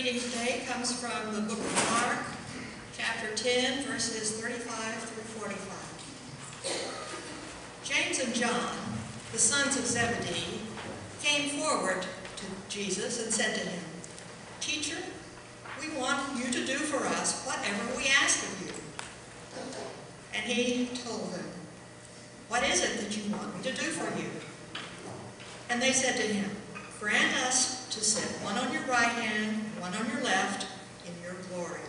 reading today comes from the book of Mark, chapter 10, verses 35 through 45. James and John, the sons of Zebedee, came forward to Jesus and said to him, "Teacher, we want you to do for us whatever we ask of you." And he told them, "What is it that you want me to do for you?" And they said to him, "Grant us to sit one on your right hand, one on your left, in your glory."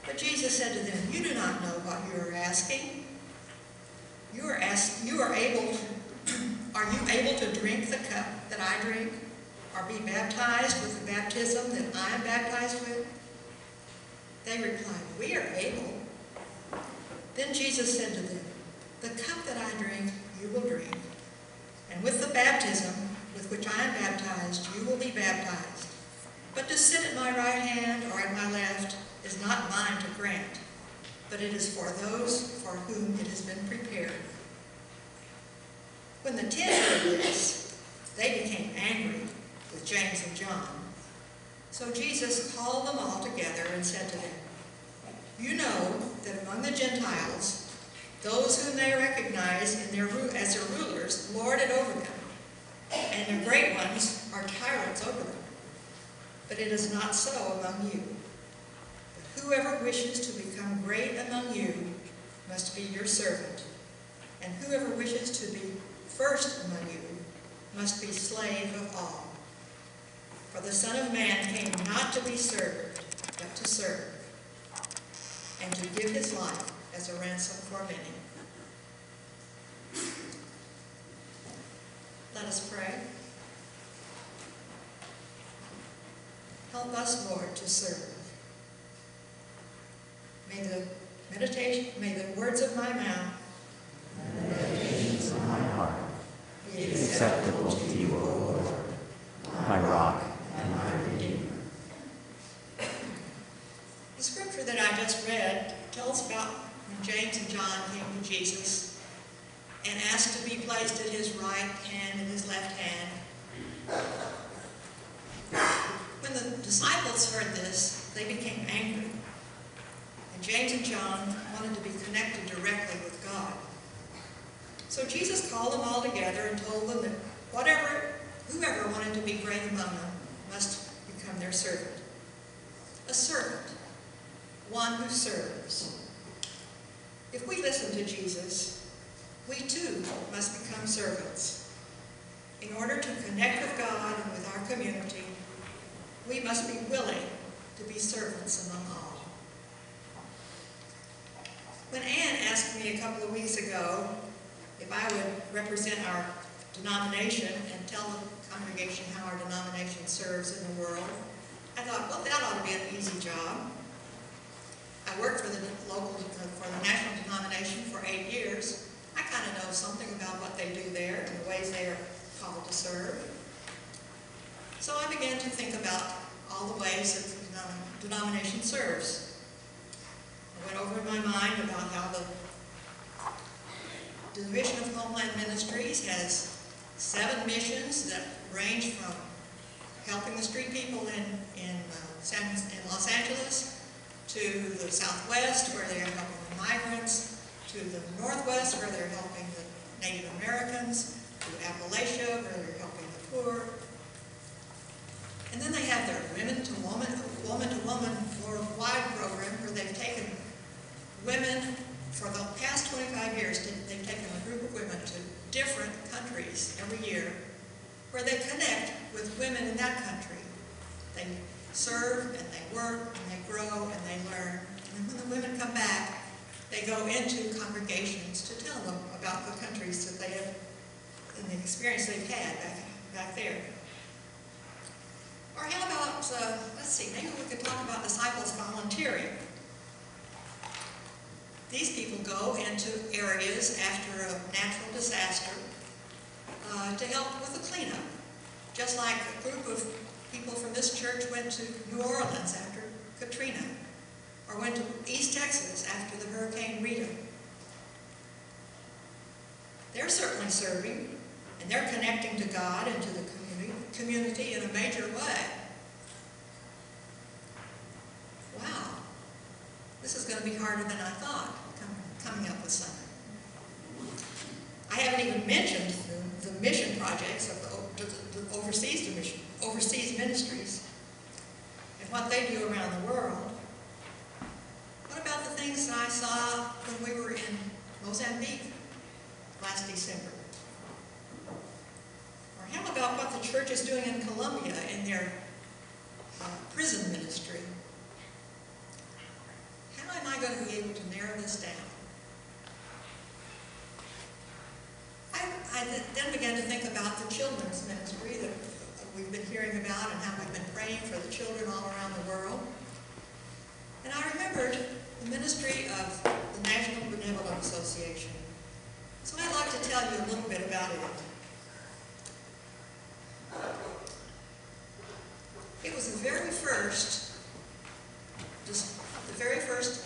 But Jesus said to them, "You do not know what you are asking. Are you able to drink the cup that I drink, or be baptized with the baptism that I am baptized with?" They replied, "We are able." Then Jesus said to them, "The cup that I drink, you will drink, and with the baptism with which I am baptized, you will be baptized. But to sit at my right hand or at my left is not mine to grant, but it is for those for whom it has been prepared." When the 10 heard this, they became angry with James and John. So Jesus called them all together and said to them, "You know that among the Gentiles, those whom they recognize as their rulers lord it over them, and the great ones are tyrants over them. But it is not so among you. But whoever wishes to become great among you must be your servant, and whoever wishes to be first among you must be slave of all. For the Son of Man came not to be served, but to serve, and to give his life as a ransom for many." Let us pray. Help us, Lord, to serve. May the words of my mouth and the meditations of my heart be acceptable to you, O Lord, my rock and my redeemer. The scripture that I just read tells about when James and John came to Jesus and asked to be placed at his right hand and his left hand. When the disciples heard this, they became angry. And James and John wanted to be connected directly with God. So Jesus called them all together and told them that whoever wanted to be great among them must become their servant. A servant, one who serves. If we listen to Jesus, we too must become servants. In order to connect with God and with our community, we must be willing to be servants among all. When Ann asked me a couple of weeks ago if I would represent our denomination and tell the congregation how our denomination serves in the world, I thought, well, that ought to be an easy job. I worked for the national denomination for 8 years. I kind of know something about what they do there and the ways they are called to serve. So I began to think about all the ways that the denomination serves. I went over in my mind about how the Division of Homeland Ministries has 7 missions that range from helping the street people in Los Angeles, to the Southwest, where they are helping the migrants, to the Northwest, where they're helping the Native Americans, to Appalachia, where they're helping the poor. And then they have their woman-to-woman worldwide program, where they've taken women, for the past 25 years, they've taken a group of women to different countries every year, where they connect with women in that country. They serve, and they work, and they grow, and they learn. And when the women come back, they go into congregations to tell them about the countries that they have and the experience they've had back there. Or how about, maybe we could talk about disciples volunteering. These people go into areas after a natural disaster to help with the cleanup. Just like a group of people from this church went to New Orleans after Katrina, or went to East Texas after the Hurricane Rita. They're certainly serving, and they're connecting to God and to the community in a major way. going to be harder than I thought, coming up with something. I haven't even mentioned the mission projects of the overseas ministries and what they do around the world. What about the things that I saw when we were in Mozambique last December? Or how about what the church is doing in Colombia in their prison ministry? How am I going to be able to narrow this down? I then began to think about the children's ministry that we've been hearing about and how we've been praying for the children all around the world. And I remembered the ministry of the National Benevolent Association. So I'd like to tell you a little bit about it. It was the very first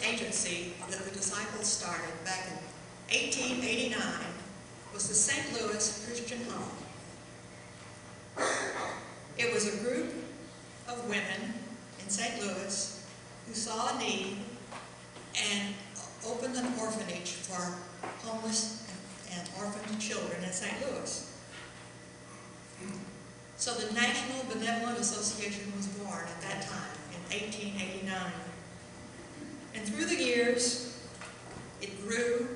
agency that the disciples started back in 1889 was the St. Louis Christian Home. It was a group of women in St. Louis who saw a need and opened an orphanage for homeless and orphaned children in St. Louis. So the National Benevolent Association was born at that time in 1889. And through the years, it grew,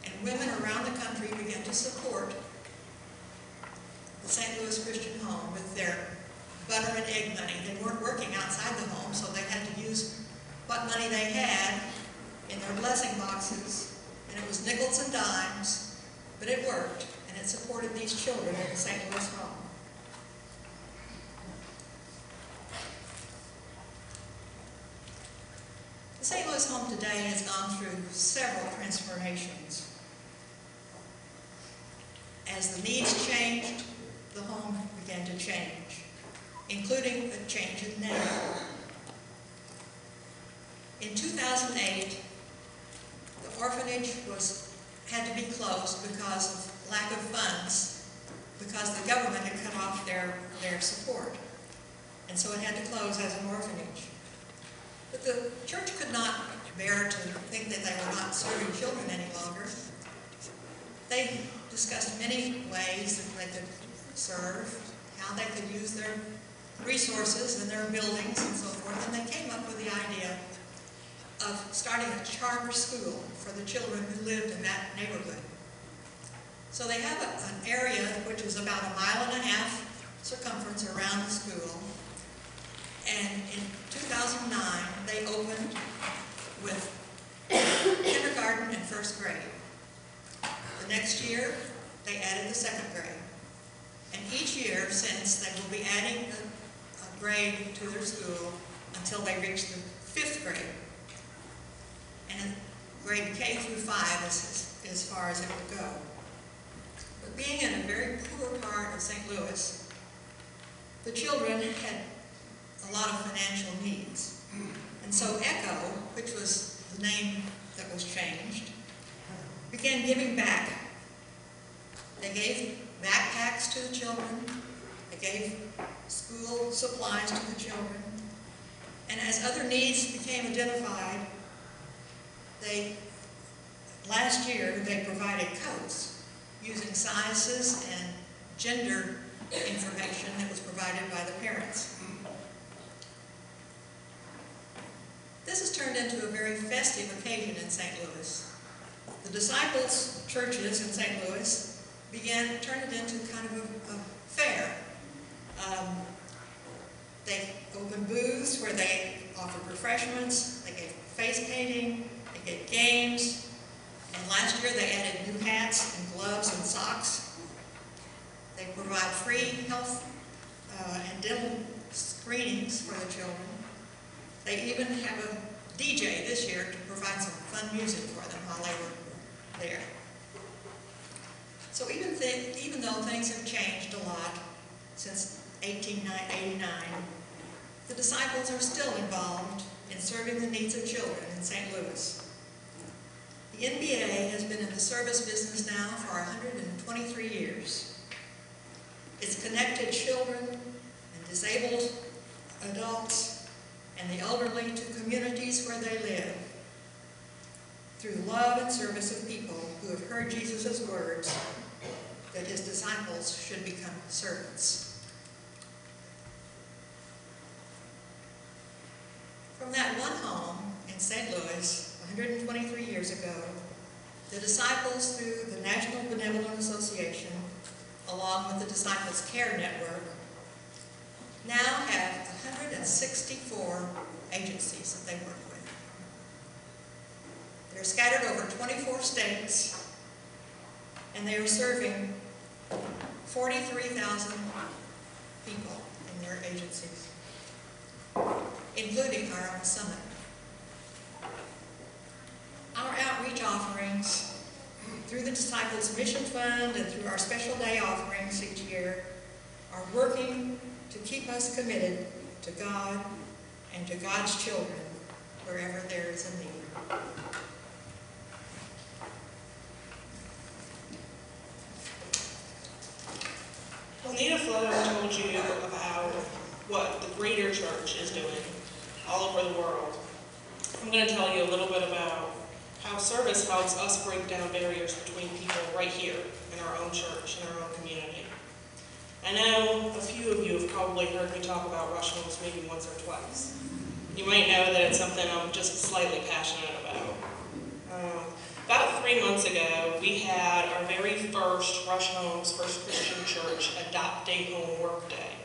and women around the country began to support the St. Louis Christian Home with their butter and egg money. They weren't working outside the home, so they had to use what money they had in their blessing boxes, and it was nickels and dimes, but it worked, and it supported these children in the St. Louis home. The St. Louis home today has gone through several transformations. As the needs changed, the home began to change, including a change in name. In 2008, the orphanage had to be closed because of lack of funds, because the government had cut off their support. And so it had to close as an orphanage. But the church could not bear to think that they were not serving children any longer. They discussed many ways that they could serve, how they could use their resources and their buildings and so forth, and they came up with the idea of starting a charter school for the children who lived in that neighborhood. So they have an area which is about 1.5 miles circumference around the school, and in 2009 they opened with kindergarten and first grade. The next year they added the second grade, and each year since they will be adding a grade to their school until they reach the 5th grade. And grade K through 5 is as far as it will go. But being in a very poor part of St. Louis, the children had a lot of financial needs. And so ECHO, which was the name that was changed, began giving back. They gave backpacks to the children. They gave school supplies to the children. And as other needs became identified, last year they provided coats using sizes and gender information that was provided by the parents. This has turned into a very festive occasion in St. Louis. The disciples' churches in St. Louis turned it into kind of a fair. They opened booths where they offered refreshments, they gave face painting, they gave games, and last year they added new hats and gloves and socks. They provide free health and dental screenings for the children. They even have a DJ this year to provide some fun music for them while they were there. So even though things have changed a lot since 1889, the disciples are still involved in serving the needs of children in St. Louis. The NBA has been in the service business now for 123 years. It's connected children and disabled adults and the elderly to communities where they live. through love and service of people who have heard Jesus' words that his disciples should become servants. From that one home in St. Louis 123 years ago, the disciples through the National Benevolent Association, along with the Disciples Care Network, now have 164 agencies that they work with. They're scattered over 24 states, and they are serving 43,000 people in their agencies, including our own summit. Our outreach offerings through the Disciples Mission Fund and through our special day offerings each year are working to keep us committed to God and to God's children wherever there is a need. Well, Nita Flo told you about what the greater church is doing all over the world. I'm going to tell you a little bit about how service helps us break down barriers between people right here in our own church, in our own community. I know a few of you have probably heard me talk about Rush Homes maybe once or twice. You might know that it's something I'm just slightly passionate about. About 3 months ago, we had our very first Rush Homes First Christian Church Adopt a Home Work Day.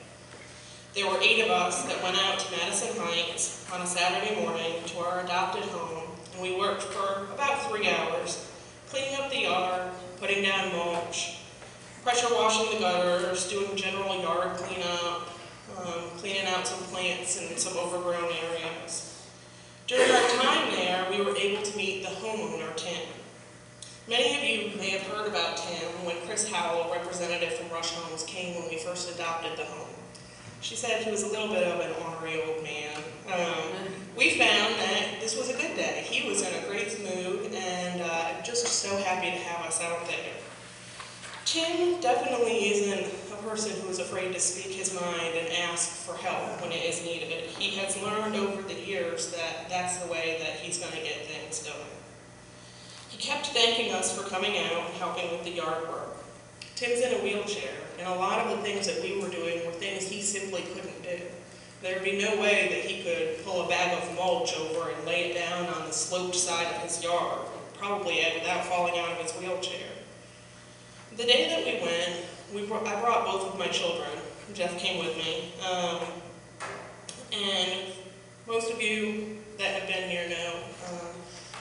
There were 8 of us that went out to Madison Heights on a Saturday morning to our adopted home, and we worked for about 3 hours, cleaning up the yard, putting down mulch, pressure washing the gutters, doing general yard cleanup, cleaning out some plants and some overgrown areas. During our time there, we were able to meet the homeowner, Tim. Many of you may have heard about Tim when Chris Howell, representative from Rush Homes, came when we first adopted the home. She said he was a little bit of an ornery old man. We found that this was a good day. He was in a great mood and just so happy to have us out there. Tim definitely isn't a person who is afraid to speak his mind and ask for help when it is needed. He has learned over the years that that's the way that he's going to get things done. He kept thanking us for coming out and helping with the yard work. Tim's in a wheelchair, and a lot of the things that we were doing were things he simply couldn't do. There'd be no way that he could pull a bag of mulch over and lay it down on the sloped side of his yard, probably without falling out of his wheelchair. The day that we went, I brought both of my children. Jeff came with me. And most of you that have been here know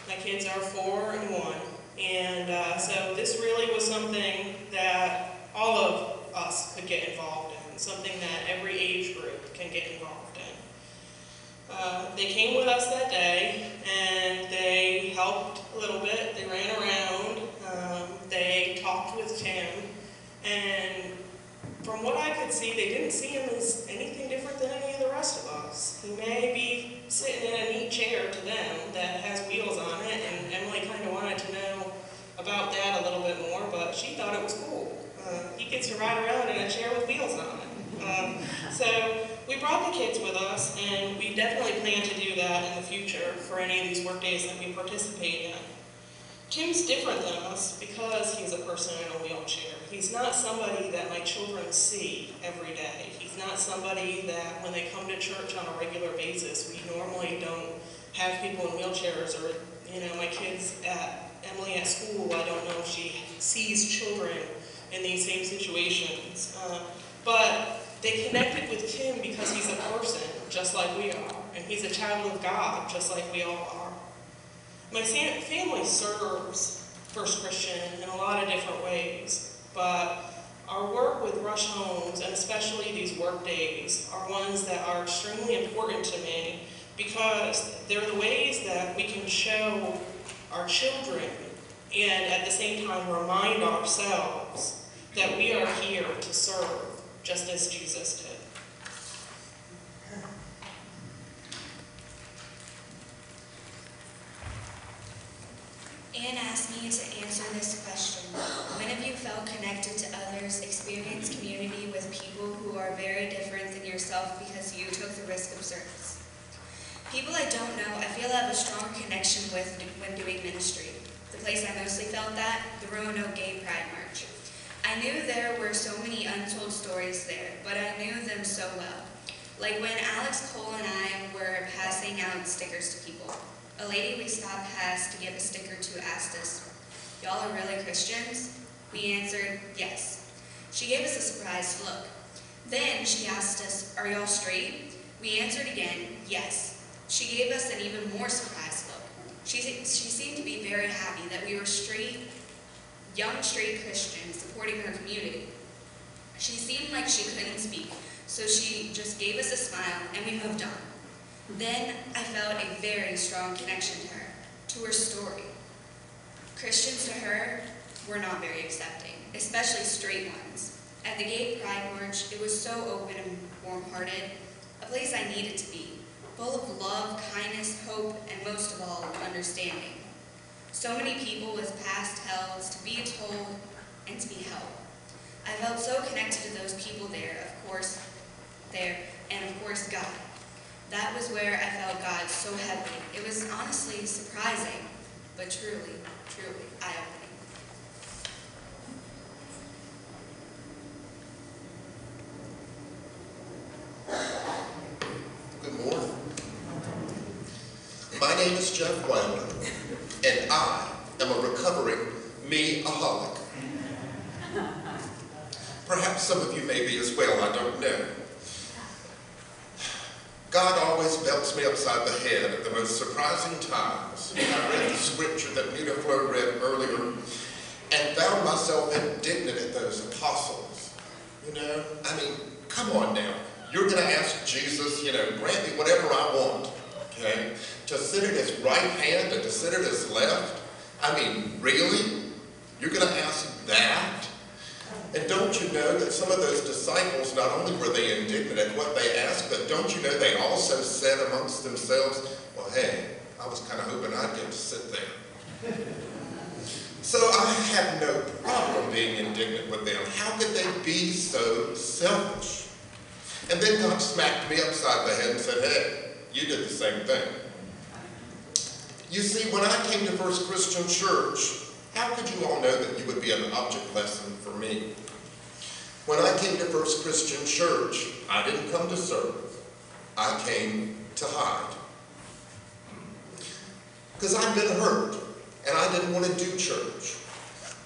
my kids are 4 and 1. And so this really was something that all of us could get involved in, something that every age group can get involved in. They came with us that day, and they helped a little bit. They ran around. They talked with Tim, and from what I could see, they didn't see him as anything different than any of the rest of us. He may be sitting in a neat chair to them that has wheels on it, and Emily kind of wanted to know about that a little bit more, but she thought it was cool. He gets to ride around in a chair with wheels on it. So we brought the kids with us, and we definitely plan to do that in the future for any of these work days that we participate in. Tim's different than us because he's a person in a wheelchair. He's not somebody that my children see every day. He's not somebody that when they come to church on a regular basis, we normally don't have people in wheelchairs, or, my kids Emily at school, I don't know if she sees children in these same situations. But they connected with Tim because he's a person just like we are, and he's a child of God just like we all are. My family serves First Christian in a lot of different ways, but our work with Rush Homes, and especially these work days, are ones that are extremely important to me because they're the ways that we can show our children and at the same time remind ourselves that we are here to serve just as Jesus did. Anne asked me to answer this question. When have you felt connected to others, experienced community with people who are very different than yourself because you took the risk of service? People I don't know, I feel I have a strong connection with when doing ministry. The place I mostly felt that, the Roanoke Gay Pride March. I knew there were so many untold stories there, but I knew them so well. Like when Alex, Cole, and I were passing out stickers to people. A lady we stopped past to give a sticker to asked us, "Y'all are really Christians?" We answered, "Yes." She gave us a surprised look. Then she asked us, "Are y'all straight?" We answered again, "Yes." She gave us an even more surprised look. She seemed to be very happy that we were young straight Christians supporting her community. She seemed like she couldn't speak, so she just gave us a smile and we moved on. Then I felt a very strong connection to her story. Christians to her were not very accepting, especially straight ones. At the Gay Pride March, it was so open and warm-hearted, a place I needed to be, full of love, kindness, hope, and most of all, understanding. So many people with past hells to be told and to be helped. I felt so connected to those people there, and of course God. That was where I felt God so heavily. It was honestly surprising, but truly, truly eye-opening. Good morning. My name is Jeff Wilder, and I am a recovering me-aholic. Perhaps some of you may be as well, I don't know. God always belts me upside the head at the most surprising times. I read the scripture that Nita Flo read earlier and found myself indignant at those apostles. I mean, come on now. You're going to ask Jesus, grant me whatever I want, okay? To sit at his right hand and to sit at his left? I mean, really? You're going to ask that? And don't you know that some of those disciples, not only were they indignant at what they asked, but don't you know they also said amongst themselves, well, hey, I was kind of hoping I'd get to sit there. So I have no problem being indignant with them. How could they be so selfish? And then God smacked me upside the head and said, hey, you did the same thing. You see, when I came to First Christian Church, how could you all know that you would be an object lesson for me? When I came to First Christian Church, I didn't come to serve. I came to hide. Because I'd been hurt, and I didn't want to do church.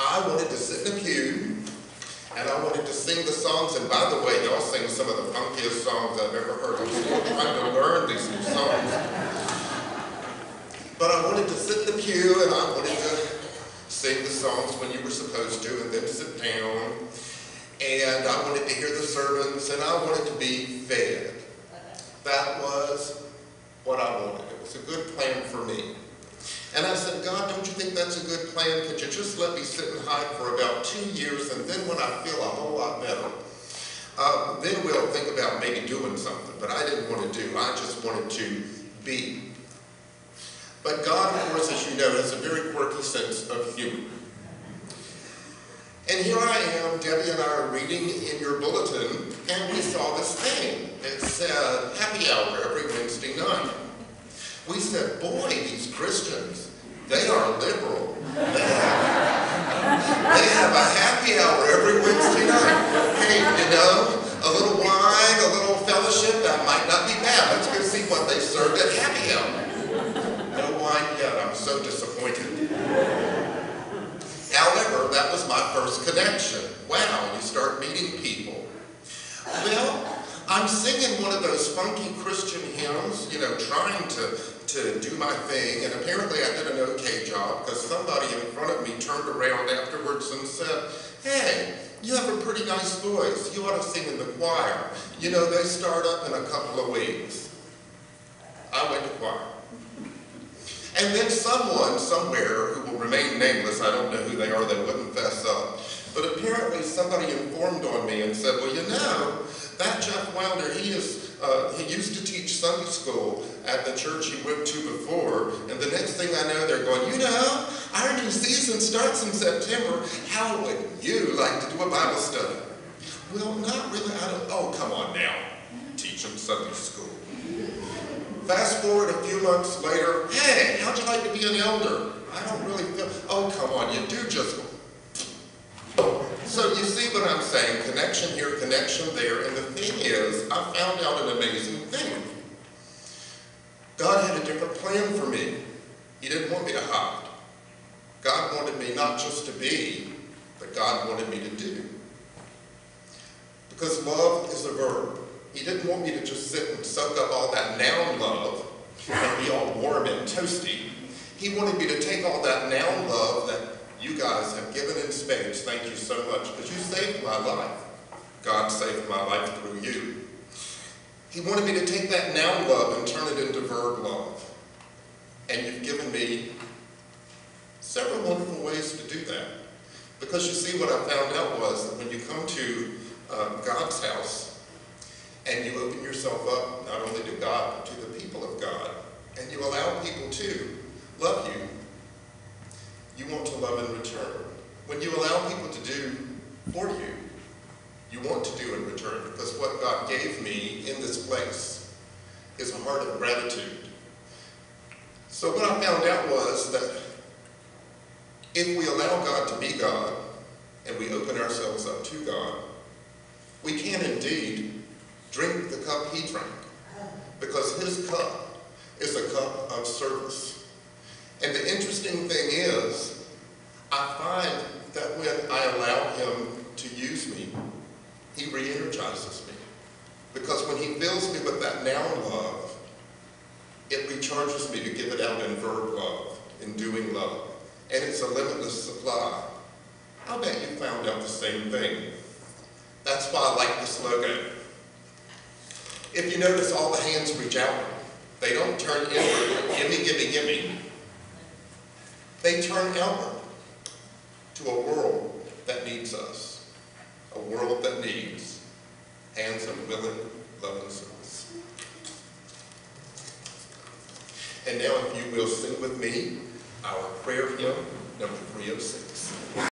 I wanted to sit in a pew, and I wanted to sing the songs. And by the way, y'all sing some of the funkiest songs I've ever heard. I'm still trying to learn these new songs. But I wanted to sit in the pew, and I wanted to sing the songs when you were supposed to, and then sit down. And I wanted to hear the sermons, and I wanted to be fed. That was what I wanted. It was a good plan for me. And I said, God, don't you think that's a good plan? Could you just let me sit and hide for about 2 years, and then when I feel a whole lot better, then we'll think about maybe doing something. But I didn't want to do. I just wanted to be. But God, of course, as you know, has a very quirky sense of humor. And here I am, Debbie and I are reading in your bulletin, and we saw this thing. It said, happy hour every Wednesday night. We said, boy, these Christians, they are liberal. They have a happy hour every Wednesday night. Hey, a little wine, a little fellowship, that might not be bad. Let's go see what they served at happy hour. No wine yet, I'm so disappointed. However, that was my first connection. Wow, you start meeting people. Well, I'm singing one of those funky Christian hymns, trying to do my thing, and apparently I did an okay job because somebody in front of me turned around afterwards and said, hey, you have a pretty nice voice. You ought to sing in the choir. They start up in a couple of weeks. I went to choir. And then someone, somewhere, who will remain nameless, I don't know who they are, they wouldn't fess up, but apparently somebody informed on me and said, well, that Jeff Wilder, he used to teach Sunday school at the church he went to before, and the next thing I know, they're going, our new season starts in September. How would you like to do a Bible study? Well, not really. Oh, come on now. Teach them Sunday school. Fast forward a few months later, hey, how'd you like to be an elder? I don't really feel, oh, come on, you do just. So you see what I'm saying, connection here, connection there, and the thing is, I found out an amazing thing. God had a different plan for me. He didn't want me to hide. God wanted me not just to be, but God wanted me to do. Because love is a verb. He didn't want me to just sit and soak up all that noun love and be all warm and toasty. He wanted me to take all that noun love that you guys have given in spades, thank you so much, because you saved my life. God saved my life through you. He wanted me to take that noun love and turn it into verb love. And you've given me several wonderful ways to do that. Because you see, what I found out was that when you come to God's house and you open yourself up not only to God, but to the people of God, and you allow people to love you, you want to love in return. When you allow people to do for you, you want to do in return, because what God gave me in this place is a heart of gratitude. So what I found out was that if we allow God to be God, and we open ourselves up to God, we can indeed drink the cup he drank, because his cup is a cup of service. And the interesting thing is, I find that when I allow him to use me, he re-energizes me. Because when he fills me with that noun love, it recharges me to give it out in verb love, in doing love. And it's a limitless supply. I'll bet you found out the same thing. That's why I like this logo. If you notice, all the hands reach outward. They don't turn inward, gimme, gimme, gimme. They turn outward to a world that needs us. A world that needs hands of willing, loving souls. And now if you will sing with me our prayer hymn, number 306.